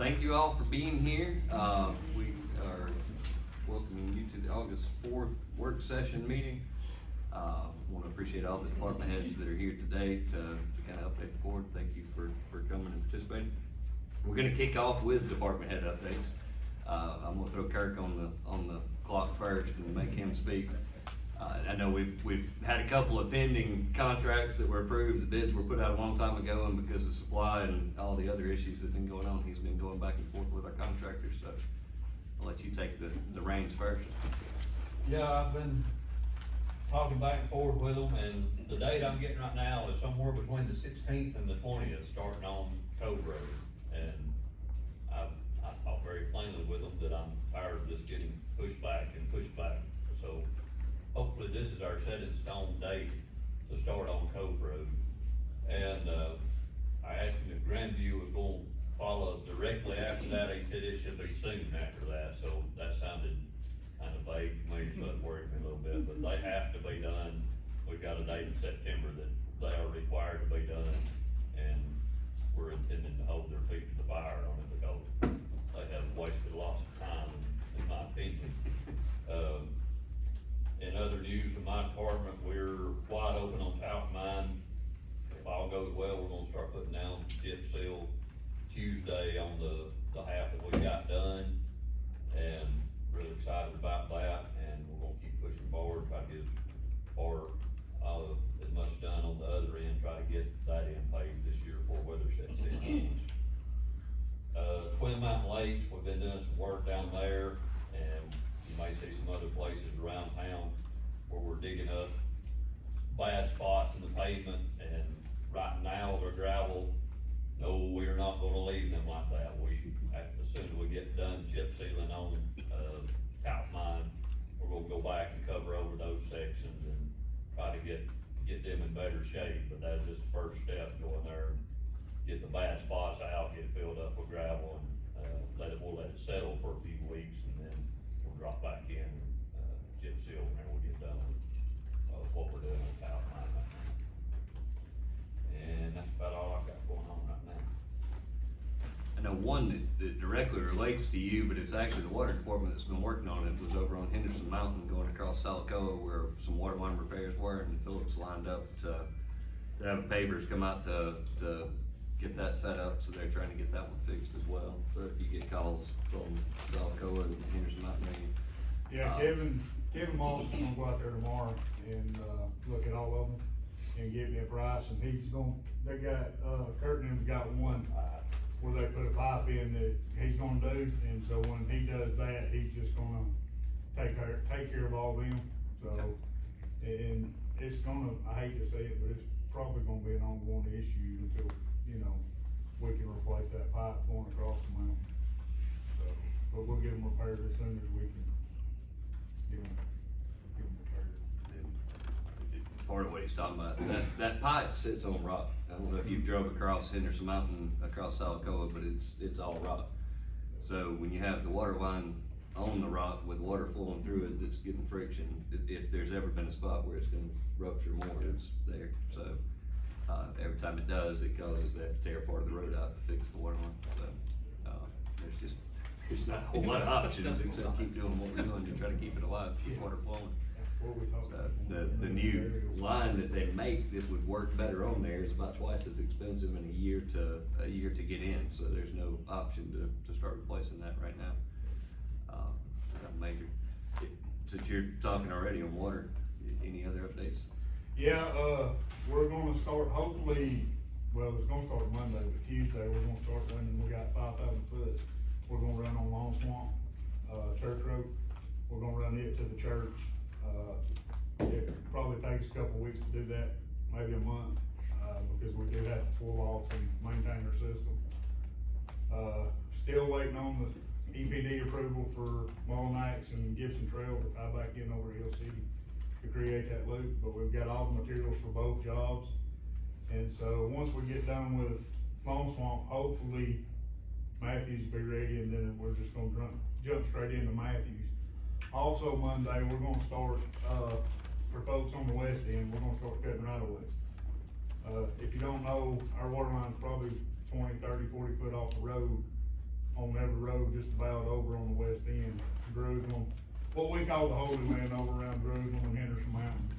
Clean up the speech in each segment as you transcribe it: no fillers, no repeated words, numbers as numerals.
thank you all for being here. We are welcoming you to the August 4th work session meeting. Want to appreciate all the department heads that are here today to kind of update the board. Thank you for coming and participating. We're going to kick off with department head updates. I'm going to throw Kirk on the clock first and make him speak. I know we've had a couple of pending contracts that were approved. The bids were put out a long time ago, and because of supply and all the other issues that have been going on, he's been going back and forth with our contractors. So I'll let you take the reins first. Yeah, I've been talking back and forth with them, and the date I'm getting right now is somewhere between the 16th and the 20th, starting on Cove Road. And I talked very plainly with them that I'm tired of just getting pushed back and pushed back. So hopefully this is our set in stone date to start on Cove Road. And I asked him if Grandview was going to follow directly after that. He said it should be soon after that. So that sounded kind of vague to me, so it worried me a little bit. But they have to be done. We've got a date in September that they are required to be done, and we're intending to hold their feet to the fire on it because they have wasted lots of time, in my opinion. In other news from my department, we're wide open on Talc Mine. If all goes well, we're gonna start putting down chip seal Tuesday on the half that we got done, and really excited about that. And we're gonna keep pushing forward, try to get as much done on the other end, try to get that in paved this year before weather sets in. Twin Mountain Lakes, we've been doing some work down there, and you may see some other places around town where we're digging up bad spots in the pavement, and right now they're gravel. No, we're not gonna leave them like that. As soon as we get done chip sealing on Talc Mine, we're gonna go back and cover over those sections and try to get them in better shape. But that's just the first step, going there and get the bad spots out, get it filled up with gravel, and we'll let it settle for a few weeks, and then we'll drop back in chip seal whenever we get done with what we're doing with Talc Mine right now. And that's about all I've got going on right now. I know one that directly relates to you, but it's actually the water department that's been working on it. Was over on Henderson Mountain going across Salacoa where some water line repairs were, and Phillips lined up to have pavers come out to get that set up, so they're trying to get that one fixed as well. So if you get calls from Salacoa and Henderson Mountain, yeah, Kevin Moss is gonna go out there tomorrow and look at all of them and give me a price. And they got Kurt and them's got one where they put a pipe in that he's gonna do, and so when he does that, he's just gonna take care of all them. So, and it's gonna, I hate to say it, but it's probably gonna be an ongoing issue until, we can replace that pipe going across the mountain. So, but we'll get them repaired as soon as we can get them repaired. part of what he's talking about, that pipe sits on rock. I don't know if you've drove across Henderson Mountain, across Salacoa, but it's all rock. So when you have the water line on the rock with water flowing through it that's getting friction, if there's ever been a spot where it's gonna rupture more, it's there. So every time it does, it causes that to tear part of the road out to fix the water line. So there's not a whole lot of options except keep doing what we're doing to try to keep it alive, keep water flowing. The new line that they make that would work better on there is about twice as expensive in a year to get in. So there's no option to start replacing that right now. Major. Since you're talking already on water, any other updates? Yeah, we're gonna start hopefully, well, it's gonna start Monday, but Tuesday we're gonna start running. We got 5,000 foot. We're gonna run on Long Swamp, Church Road. We're gonna run it to the church. It probably takes a couple weeks to do that, maybe a month, because we do have to pull off and maintain our system. Still waiting on the EPD approval for Mullinax and Gibson Trail to tie back in over Hill City to create that loop, but we've got all the materials for both jobs. And so once we get done with Long Swamp, hopefully Matthews will be ready, and then we're just gonna jump straight into Matthews. Also Monday, we're gonna start, for folks on the west end, we're gonna start cutting right of ways. If you don't know, our water line's probably 20, 30, 40 foot off the road on every road, just about over on the west end, Jerusalem, what we call the Holy Land over around Jerusalem and Henderson Mountain.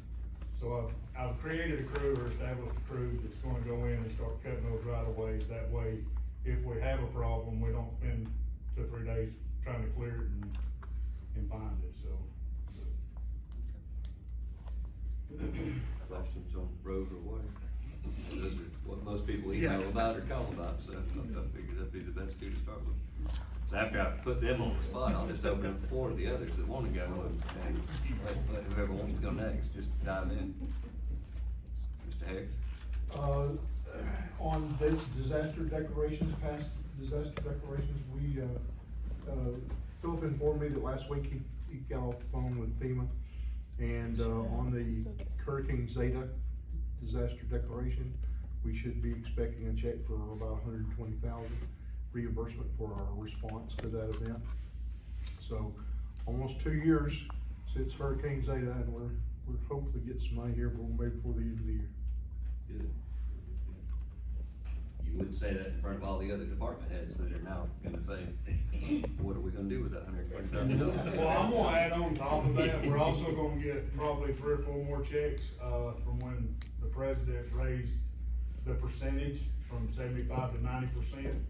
So I've created a crew or established a crew that's gonna go in and start cutting those right of ways. That way, if we have a problem, we don't spend 2 or 3 days trying to clear it and find it, so. Questions on road or water? Those are what most people email Yes. about or call about, so I figured that'd be the best two to start with. So after I put them on the spot, I'll just open up the floor to the others that wanna go and let whoever wants to go next, just dive in. Mr. Harris? On the disaster declarations, past disaster declarations, Philip informed me that last week he got off the phone with FEMA. And, on the Hurricane Zeta disaster declaration, we should be expecting a check for about $120,000 reimbursement for our response to that event. So, almost 2 years since Hurricane Zeta, and we're hopefully getting some money here maybe before the end of the year. Good. You wouldn't say that in front of all the other department heads that are now gonna say, what are we gonna do with that $120,000? Well, I'm gonna add on top of that, we're also gonna get probably 3 or 4 more checks, from when the president raised the percentage from 75 to 90%.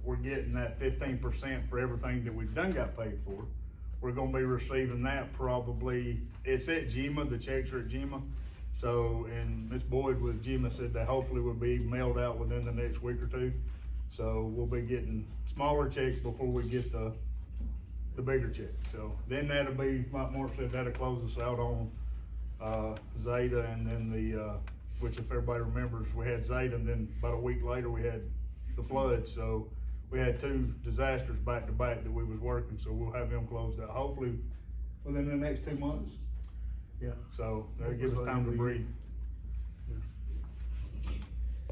We're getting that 15% for everything that we've done got paid for. We're gonna be receiving that probably, it's at GEMA, the checks are at GEMA. So, and Ms. Boyd with GEMA said that hopefully will be mailed out within the next week or 2. So we'll be getting smaller checks before we get the bigger check. So then that'll be, like Mark said, that'll close us out on, Zeta, and then which if everybody remembers, we had Zeta, and then about a week later we had the floods. So we had 2 disasters back to back that we was working, so we'll have them closed out hopefully within the next 2 months. Yeah. So that'll give us time to breathe.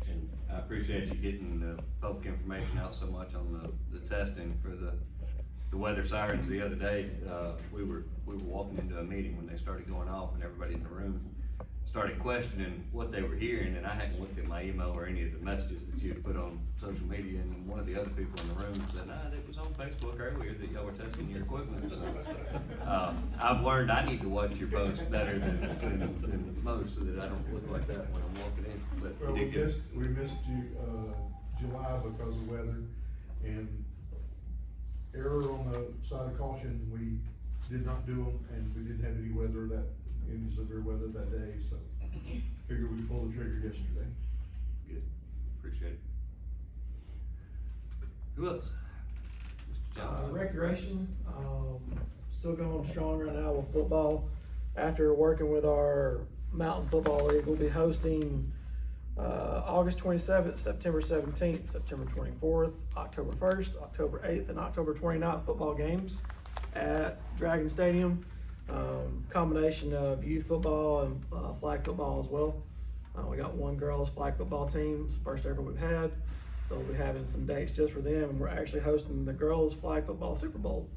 And I appreciate you getting the public information out so much on the testing for the weather sirens the other day. We were walking into a meeting when they started going off, and everybody in the room started questioning what they were hearing, and I hadn't looked at my email or any of the messages that you had put on social media, and one of the other people in the room said, it was on Facebook earlier that y'all were testing your equipment. So, I've learned I need to watch your posts better than most, so that I don't look like that when I'm walking in, but Well, you we did good. missed July because of weather, and error on the side of caution, we did not do them, and we didn't have any severe weather that day, so figured we'd pull the trigger yesterday. Good, appreciate it. Who else? Mr. John? Recreation, still going strong right now with football. After working with our Mountain Football League, we'll be hosting August 27th, September 17th, September 24th, October 1st, October 8th, and October 29th football games at Dragon Stadium. Combination of youth football and flag football as well. We got 1 girls flag football team, first ever we've had. So we'll be having some dates just for them, and we're actually hosting the girls flag football Super Bowl.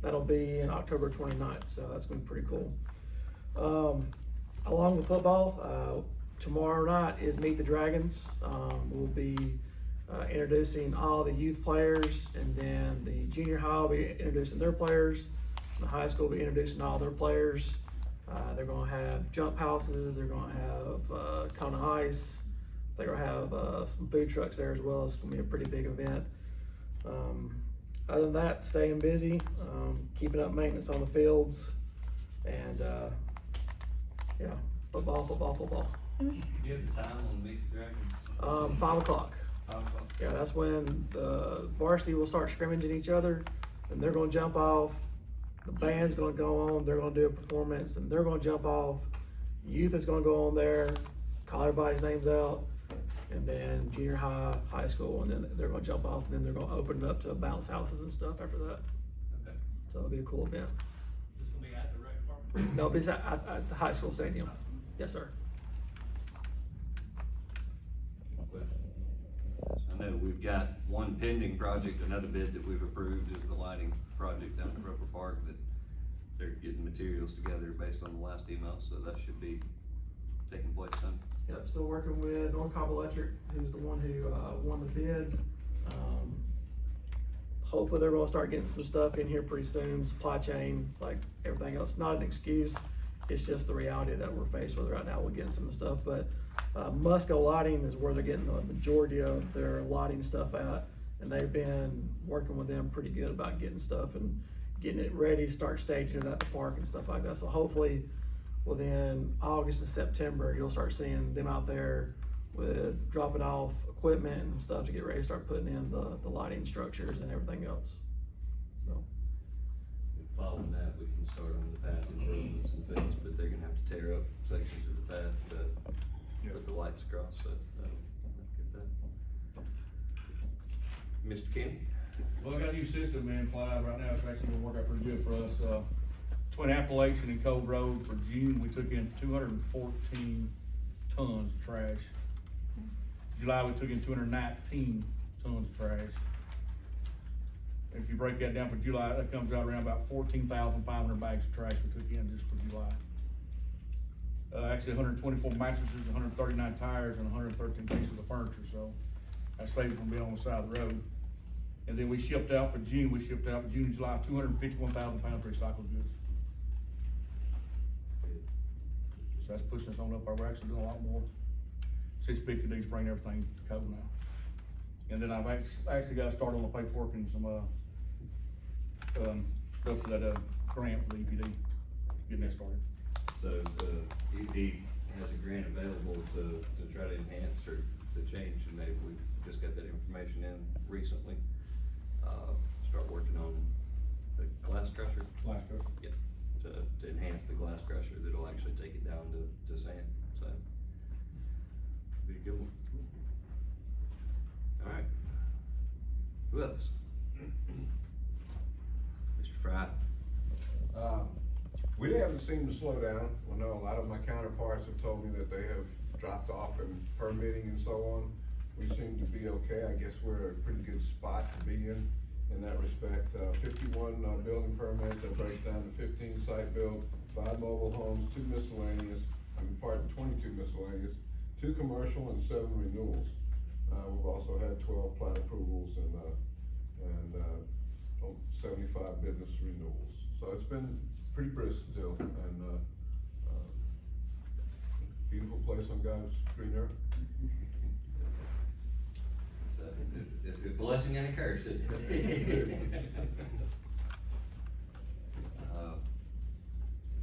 That'll be in October 29th, so that's gonna be pretty cool. Along with football, tomorrow night is Meet the Dragons. We'll be introducing all the youth players, and then the junior high will be introducing their players. The high school will be introducing all their players. They're gonna have jump houses, they're gonna have cone ice, they're gonna have some food trucks there as well. It's gonna be a pretty big event. Other than that, staying busy, keeping up maintenance on the fields, and yeah, football. Do you have the time on Meet the Dragons? 5 o'clock. 5 o'clock? Yeah, that's when the varsity will start scrimmaging each other, and they're gonna jump off. The band's gonna go on, they're gonna do a performance, and they're gonna jump off. Youth is gonna go on there, call everybody's names out, and then junior high, high school, and then they're gonna jump off, and then they're gonna open it up to bounce houses and stuff after that. Okay. So it'll be a cool event. This will be at the rec department? No, it's at the high school stadium. Yes, sir. I know we've got one pending project, another bid that we've approved is the lighting project down at Roper Park, that they're getting materials together based on the last email, so that should be taking place soon. Yep, still working with North Cobb Electric, who's the one who won the bid. hopefully they're gonna start getting some stuff in here pretty soon, supply chain, like everything else, not an excuse. It's just the reality that we're faced with right now, we're getting some of the stuff, but, Musco Lighting is where they're getting the majority of their lighting stuff at. And they've been working with them pretty good about getting stuff and getting it ready to start staging it at the park and stuff like that. So hopefully within August and September, you'll start seeing them out there with dropping off equipment and stuff to get ready to start putting in the lighting structures and everything else. So, Following that, we can start on the path improvements and things, but they're gonna have to tear up sections of the path to put the lights across, so that'll get that. Mr. Kenny? Well, I got a new system in Clyde right now, it's actually gonna work out pretty good for us. Between Appalachian and Cove Road for June, we took in 214 tons of trash. July, we took in 219 tons of trash. If you break that down for July, that comes out around about 14,500 bags of trash we took in just for July. Actually 124 mattresses, 139 tires, and 113 pieces of furniture, so that's saved from being on the side of the road. And then we shipped out for June, June and July, 251,000 pounds of recycled goods. So that's pushing us on up, we're actually doing a lot more. 650 needs to bring everything to code now. And then I've actually got to start on the paperwork and some, stuff for that, grant for the EPD, getting that started. So the ED has a grant available to try to enhance or to change, and we just got that information in recently. Start working on the glass crusher. Yeah, to enhance the glass crusher that'll actually take it down to sand, so. Be a good one. All right. Who else? Mr. Fry? We haven't seemed to slow down. I know a lot of my counterparts have told me that they have dropped off in permitting and so on. We seem to be okay. I guess we're a pretty good spot to be in that respect. 51 building permits, that breaks down to 15 site build, 5 mobile homes, 2 miscellaneous, 22 miscellaneous, 2 commercial and 7 renewals. We've also had 12 plat approvals and 75 business renewals. So it's been pretty brisk still, and beautiful place on God's green earth. It's a blessing and a curse, isn't it?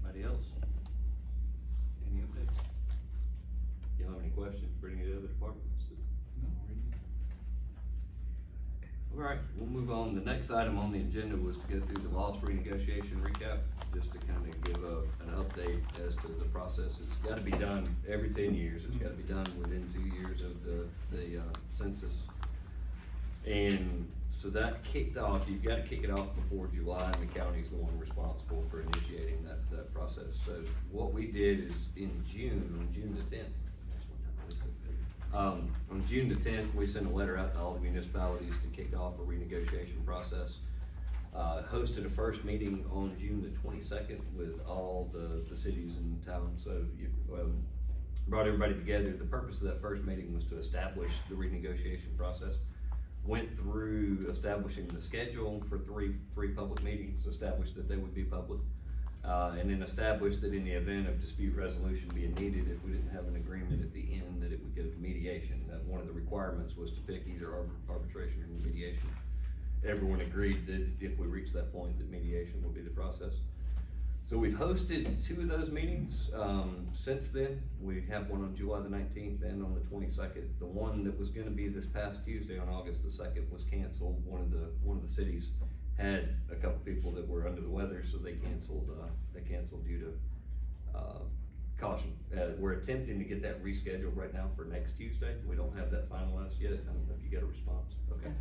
Anybody else? Any updates? Y'all have any questions for any of the other departments? All right, we'll move on. The next item on the agenda was to go through the loss renegotiation recap, just to kind of give an update as to the process. It's gotta be done every 10 years. It's gotta be done within 2 years of the census. And so that kicked off, you've gotta kick it off before July, and the county's the one responsible for initiating that process. So what we did is on June the 10th, on June the 10th, we sent a letter out to all the municipalities to kick off a renegotiation process. Hosted a first meeting on June the 22nd with all the cities in town, so you brought everybody together. The purpose of that first meeting was to establish the renegotiation process. Went through establishing the schedule for three public meetings, established that they would be public. And then established that in the event of dispute resolution being needed, if we didn't have an agreement at the end, that it would go to mediation. That one of the requirements was to pick either arbitration or mediation. Everyone agreed that if we reached that point, that mediation would be the process. So we've hosted 2 of those meetings since then. We have one on July the 19th and on the 22nd. The one that was gonna be this past Tuesday on August the 2nd was canceled. One of the cities had a couple people that were under the weather, so they canceled due to caution. We're attempting to get that rescheduled right now for next Tuesday. We don't have that finalized yet. I don't know if you got a response. Okay.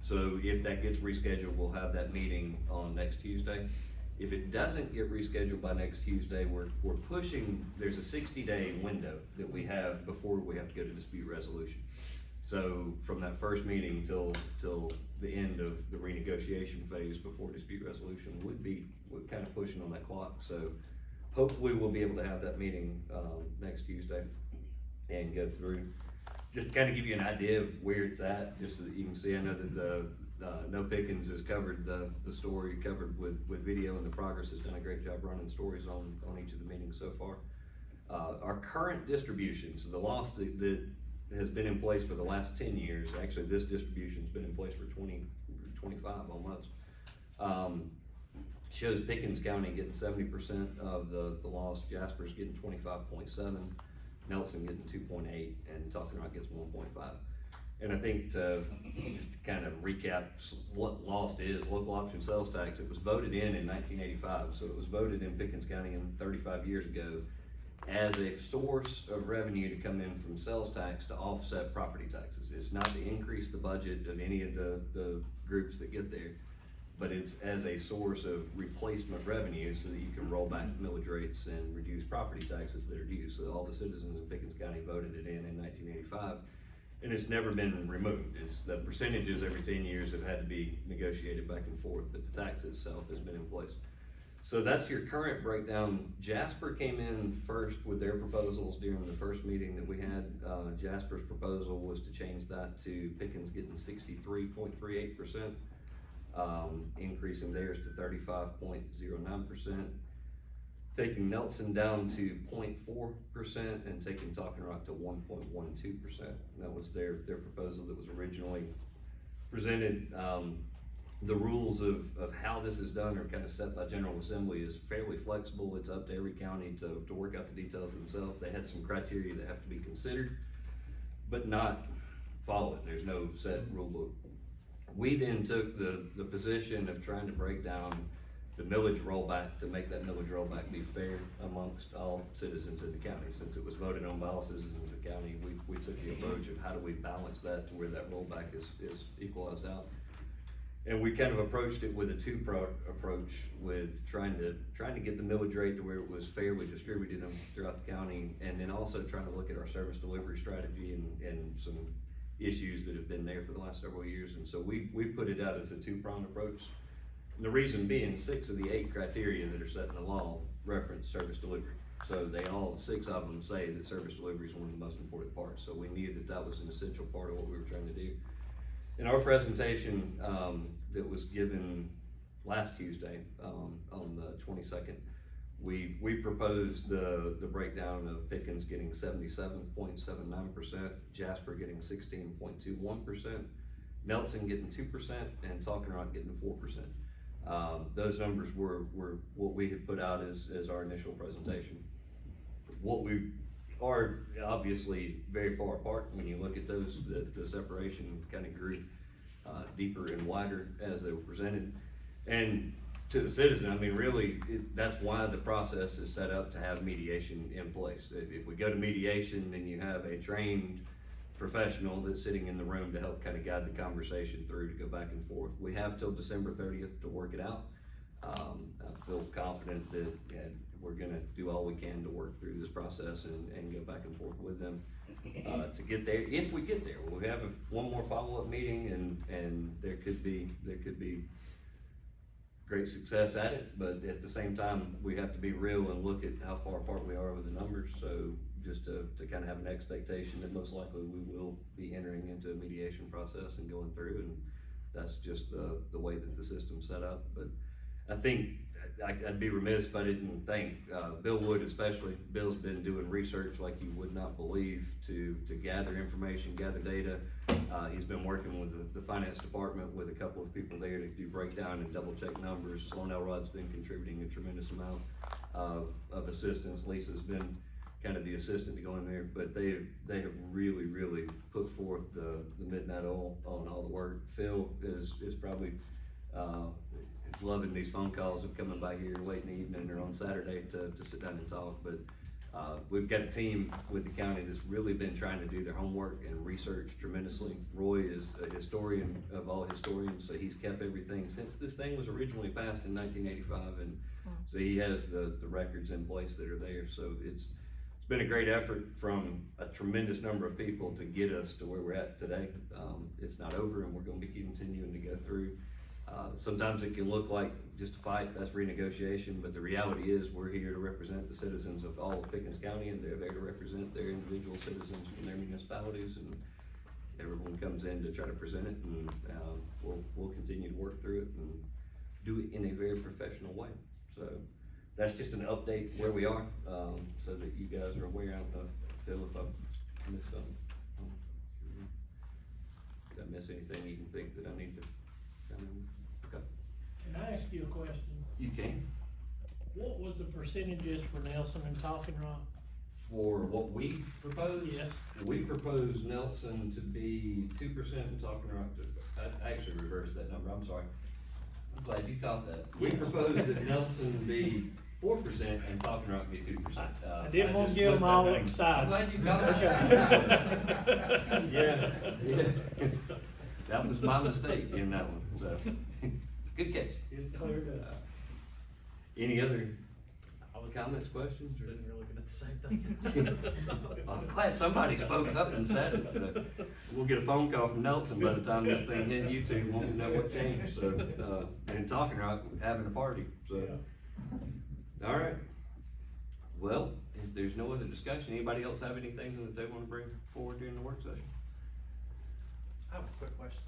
So if that gets rescheduled, we'll have that meeting on next Tuesday. If it doesn't get rescheduled by next Tuesday, we're pushing, there's a 60-day window that we have before we have to go to dispute resolution. So from that first meeting till the end of the renegotiation phase before dispute resolution we're kind of pushing on that clock. So hopefully we'll be able to have that meeting next Tuesday and go through, just to kind of give you an idea of where it's at, just so that you can see. I know that No Pickens has covered the story, covered with video, and the progress has done a great job running stories on each of the meetings so far. Our current distribution, so the loss that has been in place for the last 10 years, actually this distribution's been in place for 25 almost, shows Pickens County getting 70% of the loss, Jasper's getting 25.7, Nelson getting 2.8, and Talking Rock gets 1.5. And I think just to kind of recap what lost is, local option sales tax, it was voted in 1985, so it was voted in Pickens County 35 years ago as a source of revenue to come in from sales tax to offset property taxes. It's not to increase the budget of any of the groups that get there, but it's as a source of replacement revenue so that you can roll back millage rates and reduce property taxes that are due. So all the citizens of Pickens County voted it in 1985, and it's never been removed. It's the percentages every 10 years have had to be negotiated back and forth, but the tax itself has been in place. So that's your current breakdown. Jasper came in first with their proposals during the first meeting that we had. Jasper's proposal was to change that to Pickens getting 63.38%, increasing theirs to 35.09%, taking Nelson down to 0.4% and taking Talking Rock to 1.12%. That was their proposal that was originally presented. The rules of how this is done are kind of set by General Assembly is fairly flexible. It's up to every county to work out the details themselves. They had some criteria that have to be considered, but not followed. There's no set rule book. We then took the position of trying to break down the millage rollback to make that millage rollback be fair amongst all citizens in the county. Since it was voted on by all citizens in the county, we took the approach of how do we balance that to where that rollback is equalized out. And we kind of approached it with a two-pronged approach, with trying to get the millage rate to where it was fairly distributed throughout the county, and then also trying to look at our service delivery strategy and some issues that have been there for the last several years. And so we put it out as a two-pronged approach. And the reason being 6 of the 8 criteria that are set in the law reference service delivery. So they all, 6 of them say that service delivery is one of the most important parts. So we knew that was an essential part of what we were trying to do. In our presentation that was given last Tuesday, on the 22nd, we proposed the breakdown of Pickens getting 77.79%, Jasper getting 16.21%, Nelson getting 2%, and Talking Rock getting 4%. Those numbers were what we had put out as our initial presentation. What we are obviously very far apart when you look at those. The separation kind of grew deeper and wider as they were presented. And to the citizen, I mean, really, that's why the process is set up to have mediation in place. If we go to mediation, then you have a trained professional that's sitting in the room to help kind of guide the conversation through to go back and forth. We have till December 30th to work it out. I feel confident that we're gonna do all we can to work through this process and go back and forth with them to get there. If we get there, we'll have one more follow-up meeting, and there could be great success at it, but at the same time, we have to be real and look at how far apart we are with the numbers. So just to kind of have an expectation that most likely we will be entering into a mediation process and going through, and that's just the way that the system's set up. But I think I'd be remiss if I didn't thank Bill Wood especially. Bill's been doing research like you would not believe to gather information, gather data. He's been working with the finance department with a couple of people there to do breakdown and double check numbers. Sloan Elrod's been contributing a tremendous amount of assistance. Lisa's been kind of the assistant to go in there, but they have really put forth the midnight oil on all the work. Phil is probably loving these phone calls of coming by here late in the evening or on Saturday to sit down and talk. But we've got a team with the county that's really been trying to do their homework and research tremendously. Roy is a historian of all historians, so he's kept everything since this thing was originally passed in 1985, and so he has the records in place that are there. So it's been a great effort from a tremendous number of people to get us to where we're at today. It's not over, and we're going to be continuing to go through. Sometimes it can look like just a fight, that's renegotiation, but the reality is we're here to represent the citizens of all of Pickens County, and they're there to represent their individual citizens from their municipalities. And everyone comes in to try to present it, and, we'll continue to work through it and do it in a very professional way. So, that's just an update where we are, so that you guys are aware. I don't know, Phil, if I missed something. Did I miss anything you can think that I need to, okay, Can I ask you a question? you can. What was the percentages for Nelson and Talking Rock? For what we proposed? Yes. We proposed Nelson to be 2% and Talking Rock I actually reversed that number, I'm sorry. I'm glad you caught that. We proposed that Nelson be 4% and Talking Rock be 2%. I didn't want to just get them flipped that all number. excited. I'm glad you caught that. Yeah, yeah. That was my mistake in that one, so, good catch. It's cleared up. Any other I was comments, questions? or- sitting here looking at the same thing. I'm glad somebody spoke up and said it. We'll get a phone call from Nelson by the time this thing hit YouTube, won't know what changed, so, and Talking Rock having a party, so. All right. Well, if there's no other discussion, anybody else have anything that they wanna bring forward during the work session? I have a quick question.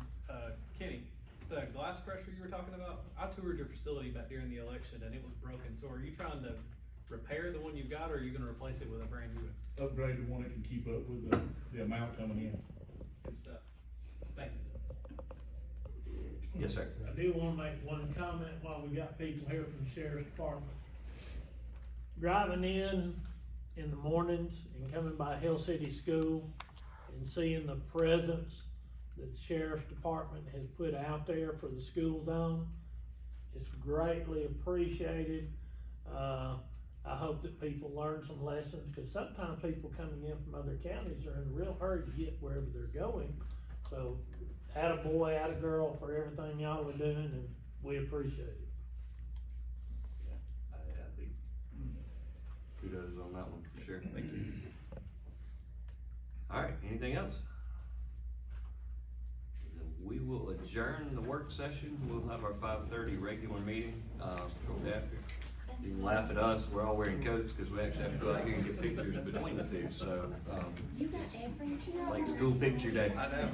Kenny, the glass crusher you were talking about, I toured your facility back during the election and it was broken, so are you trying to repair the one you've got, or are you gonna replace it with a brand new one? Upgrade the one that can keep up with the amount coming in. Good stuff. Thank you. Yes, sir. I do wanna make one comment while we got people here from the sheriff's department. Driving in the mornings and coming by Hill City School and seeing the presence that the sheriff's department has put out there for the school zone, it's greatly appreciated. I hope that people learn some lessons, cause sometimes people coming in from other counties are in a real hurry to get wherever they're going. So, attaboy, attagirl for everything y'all are doing, and we appreciate it. I think kudos on that one, for sure, thank you. All right, anything else? Then we will adjourn the work session, we'll have our 5:30 regular meeting, shortly after. You can laugh at us, we're all wearing coats, cause we actually have to go out here and get pictures between the two, so, You got everything. it's like school picture day. I know.